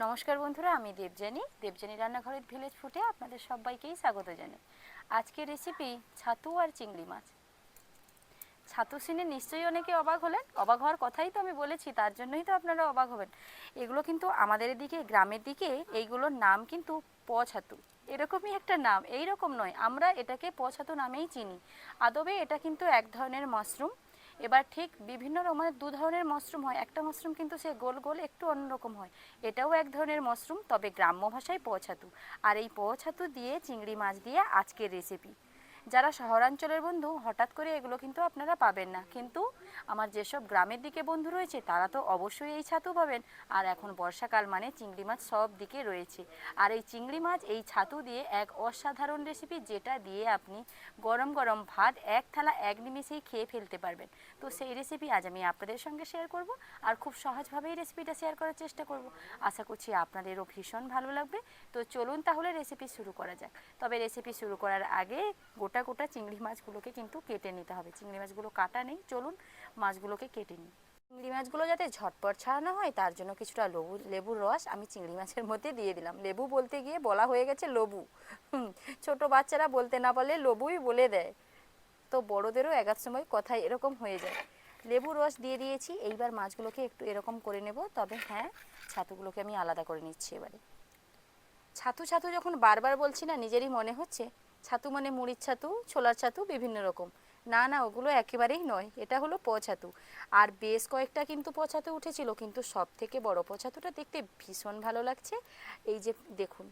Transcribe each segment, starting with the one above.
নমস্কার বন্ধুরা, আমি দেবযানী রান্নাঘরের ভিলেজ ফুটে আপনাদের সবাইকেই স্বাগত জানাই। আজকের রেসিপি ছাতু আর চিংড়ি মাছ। ছাতু শুনে নিশ্চয়ই অনেকে অবাক হলেন। অবাক হওয়ার কথাই তো আমি বলেছি, তার জন্যই তো আপনারা অবাক হবেন। এগুলো কিন্তু আমাদের এদিকে গ্রামের দিকে এইগুলোর নাম কিন্তু ছাতু, এরকমই একটা নাম। এই রকম নয়, আমরা এটাকে ছাতু নামেই চিনি। আদবে এটা কিন্তু এক ধরনের মাশরুম। এবার ঠিক বিভিন্ন রকমের দু ধরনের মাশরুম হয়। একটা মাশরুম কিন্তু সে গোল গোল একটু অন্যরকম হয়, এটাও এক ধরনের মাশরুম, তবে গ্রাম্য ভাষায় ছাতু। আর এই ছাতু দিয়ে চিংড়ি মাছ দিয়ে আজকের রেসিপি। যারা শহরাঞ্চলের বন্ধু, হঠাৎ করে এগুলো কিন্তু আপনারা পাবেন না, কিন্তু আমার যেসব গ্রামের দিকে বন্ধু রয়েছে তারা তো অবশ্যই এই ছাতু পাবেন। আর এখন বর্ষাকাল মানে চিংড়ি মাছ সব দিকে রয়েছে। আর এই চিংড়ি মাছ এই ছাতু দিয়ে এক অসাধারণ রেসিপি, যেটা দিয়ে আপনি গরম গরম ভাত এক থালা এক নিমিষেই খেয়ে ফেলতে পারবেন। তো সেই রেসিপি আজ আমি আপনাদের সঙ্গে শেয়ার করব, আর খুব সহজভাবেই রেসিপিটা শেয়ার করার চেষ্টা করব। আশা করছি আপনাদেরও ভীষণ ভালো লাগবে। তো চলুন তাহলে রেসিপি শুরু করা যাক। তবে রেসিপি শুরু করার আগে গোটা গোটা চিংড়ি মাছগুলোকে কিন্তু কেটে নিতে হবে। চিংড়ি মাছগুলো কাটা নেই, চলুন মাছগুলোকে কেটে নিই। চিংড়ি মাছগুলো যাতে ঝটপট ছাড়ানো হয় তার জন্য কিছুটা লেবুর রস আমি চিংড়ি মাছের মধ্যে দিয়ে দিলাম। লেবু বলতে গিয়ে বলা হয়ে গেছে লবু। ছোট বাচ্চারা বলতে না বলে লবুই বলে দেয়, তো বড়দেরও একাধ সময় কথাই এরকম হয়ে যায়। লেবু রস দিয়ে দিয়েছি। এইবার মাছগুলোকে একটু এরকম করে নেব, তবে হ্যাঁ, ছাতুগুলোকে আমি আলাদা করে নিচ্ছি এবারে। ছাতু ছাতু যখন বারবার বলছি না, নিজেরই মনে হচ্ছে ছাতু মানে মুড়ির ছাতু, ছোলার ছাতু, বিভিন্ন রকম। না না, ওগুলো একেবারেই নয়, এটা হলো ছাতু। আর বেশ কয়েকটা কিন্তু ছাতু উঠেছিল, কিন্তু সব থেকে বড় ছাতুটা দেখতে ভীষণ ভালো লাগছে। এই যে দেখুন।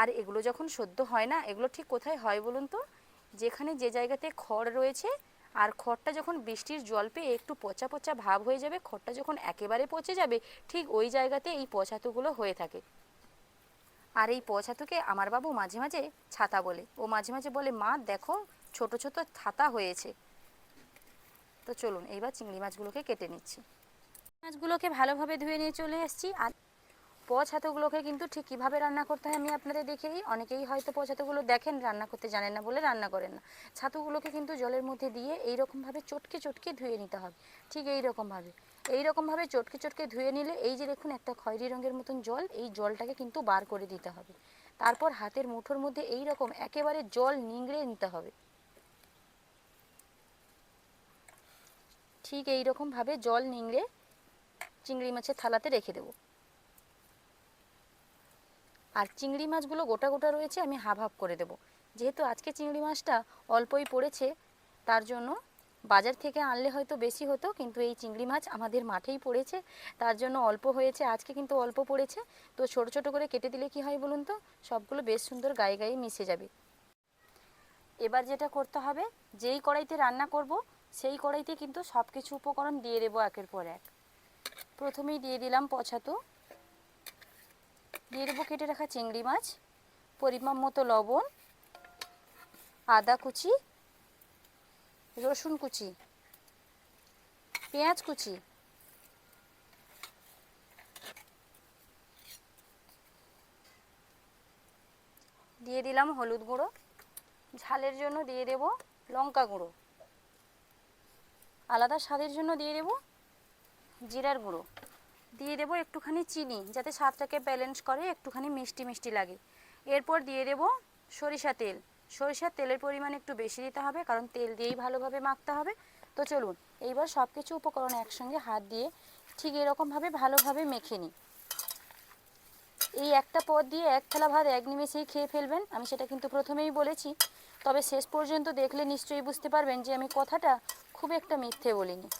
আর এগুলো যখন সদ্য হয় না, এগুলো ঠিক কোথায় হয় বলুন তো? যেখানে যে জায়গাতে খড় রয়েছে, আর খড়টা যখন বৃষ্টির জল পেয়ে একটু পচা পচা ভাব হয়ে যাবে, খড়টা যখন একেবারে পচে যাবে, ঠিক ওই জায়গাতে এই ছাতুগুলো হয়ে থাকে। আর এই ছাতুকে আমার বাবু মাঝে মাঝে ছাতা বলে। ও মাঝে মাঝে বলে, মা দেখো ছোট ছোট ছাতা হয়েছে। তো চলুন এইবার চিংড়ি মাছগুলোকে কেটে নিচ্ছি। মাছগুলোকে ভালোভাবে ধুয়ে নিয়ে চলে এসেছি। আর ছাতুগুলোকে কিন্তু ঠিক কীভাবে রান্না করতে হয় আমি আপনাদের দেখেই, অনেকেই হয়তো ছাতুগুলো দেখেন, রান্না করতে জানেন না বলে রান্না করেন না। ছাতুগুলোকে কিন্তু জলের মধ্যে দিয়ে এইরকমভাবে চটকে চটকে ধুয়ে নিতে হবে। ঠিক এইরকমভাবে চটকে চটকে ধুয়ে নিলে এই যে দেখুন একটা খয়েরি রঙের মতন জল, এই জলটাকে কিন্তু বার করে দিতে হবে। তারপর হাতের মুঠোর মধ্যে এইরকম একেবারে জল নিংড়ে নিতে হবে। ঠিক এইরকমভাবে জল নিংড়ে চিংড়ি মাছের থালাতে রেখে দেবো। আর চিংড়ি মাছগুলো গোটা গোটা রয়েছে, আমি হাফ হাফ করে দেবো। যেহেতু আজকে চিংড়ি মাছটা অল্পই পড়েছে, তার জন্য বাজার থেকে আনলে হয়তো বেশি হতো, কিন্তু এই চিংড়ি মাছ আমাদের মাঠেই পড়েছে, তার জন্য অল্প হয়েছে আজকে, কিন্তু অল্প পড়েছে। তো ছোট ছোট করে কেটে দিলে কি হয় বলুন তো, সবগুলো বেশ সুন্দর গায়ে গায়ে মিশে যাবে। এবার যেটা করতে হবে, যেই কড়াইতে রান্না করব সেই কড়াইতে কিন্তু সব কিছু উপকরণ দিয়ে দেবো একের পর এক। প্রথমেই দিয়ে দিলাম ছাতু, দিয়ে দেবো কেটে রাখা চিংড়ি মাছ, পরিমাণ মতো লবণ, আদা কুচি, রসুন কুচি, পেঁয়াজ কুচি, দিয়ে দিলাম হলুদ গুঁড়ো, ঝালের জন্য দিয়ে দেব লঙ্কা গুঁড়ো, আলাদা স্বাদের জন্য দিয়ে দেব জিরার গুঁড়ো, দিয়ে দেব একটুখানি চিনি যাতে স্বাদটাকে ব্যালেন্স করে, একটুখানি মিষ্টি মিষ্টি লাগে। এরপর দিয়ে দেব সরিষা তেল। সরিষার তেলের পরিমাণ একটু বেশি দিতে হবে, কারণ তেল দিয়েই ভালোভাবে মাখতে হবে। তো চলুন এইবার সব কিছু উপকরণ একসঙ্গে হাত দিয়ে ঠিক এরকমভাবে ভালোভাবে মেখে নিই। এই একটা পদ দিয়ে এক থালা ভাত এক নিমেষেই খেয়ে ফেলবেন, আমি সেটা কিন্তু প্রথমেই বলেছি। তবে শেষ পর্যন্ত দেখলে নিশ্চয়ই বুঝতে পারবেন যে আমি কথাটা খুব একটা মিথ্যে বলিনি।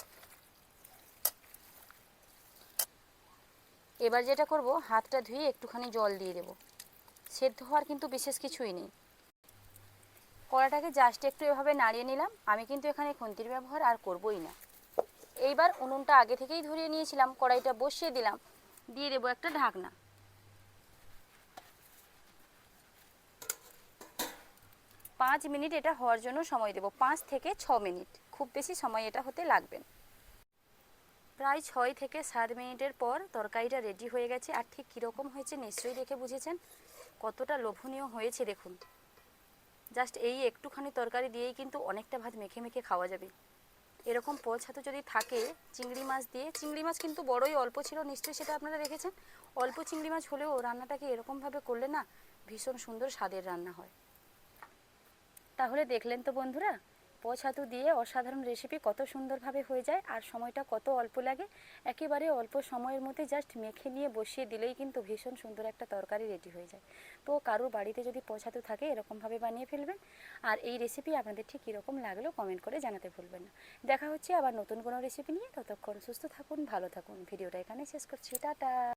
এবার যেটা করব, হাতটা ধুয়ে একটুখানি জল দিয়ে দেব। সেদ্ধ হওয়ার কিন্তু বিশেষ কিছুই নেই। কড়াটাকে জাস্ট একটু এভাবে নাড়িয়ে নিলাম। আমি কিন্তু এখানে খুন্তির ব্যবহার আর করবই না। এইবার উনুনটা আগে থেকেই ধরিয়ে নিয়েছিলাম, কড়াইটা বসিয়ে দিলাম, দিয়ে দেবো একটা ঢাকনা। 5 মিনিট এটা হওয়ার জন্য সময় দেব, 5 থেকে 6 মিনিট, খুব বেশি সময় এটা হতে লাগবে না। প্রায় 6 থেকে 7 মিনিটের পর তরকারিটা রেডি হয়ে গেছে। আর ঠিক কীরকম হয়েছে নিশ্চয়ই দেখে বুঝেছেন, কতটা লোভনীয় হয়েছে দেখুন। জাস্ট এই একটুখানি তরকারি দিয়েই কিন্তু অনেকটা ভাত মেখে মেখে খাওয়া যাবে। এরকম প ছাতু যদি থাকে চিংড়ি মাছ দিয়ে, চিংড়ি মাছ কিন্তু বড়ই অল্প ছিল নিশ্চয়ই, সেটা আপনারা দেখেছেন। অল্প চিংড়ি মাছ হলেও রান্নাটাকে এরকমভাবে করলে না ভীষণ সুন্দর স্বাদের রান্না হয়। তাহলে দেখলেন তো বন্ধুরা, প ছাতু দিয়ে অসাধারণ রেসিপি কত সুন্দরভাবে হয়ে যায় আর সময়টা কত অল্প লাগে। একেবারে অল্প সময়ের মধ্যে জাস্ট মেখে নিয়ে বসিয়ে দিলেই কিন্তু ভীষণ সুন্দর একটা তরকারি রেডি হয়ে যায়। তো কারোর বাড়িতে যদি প ছাতু থাকে এরকমভাবে বানিয়ে ফেলবেন। আর এই রেসিপি আপনাদের ঠিক কীরকম লাগলো কমেন্ট করে জানাতে ভুলবেন না। দেখা হচ্ছে আবার নতুন কোনো রেসিপি নিয়ে। ততক্ষণ সুস্থ থাকুন, ভালো থাকুন। ভিডিওটা এখানে শেষ করছি, টাটা।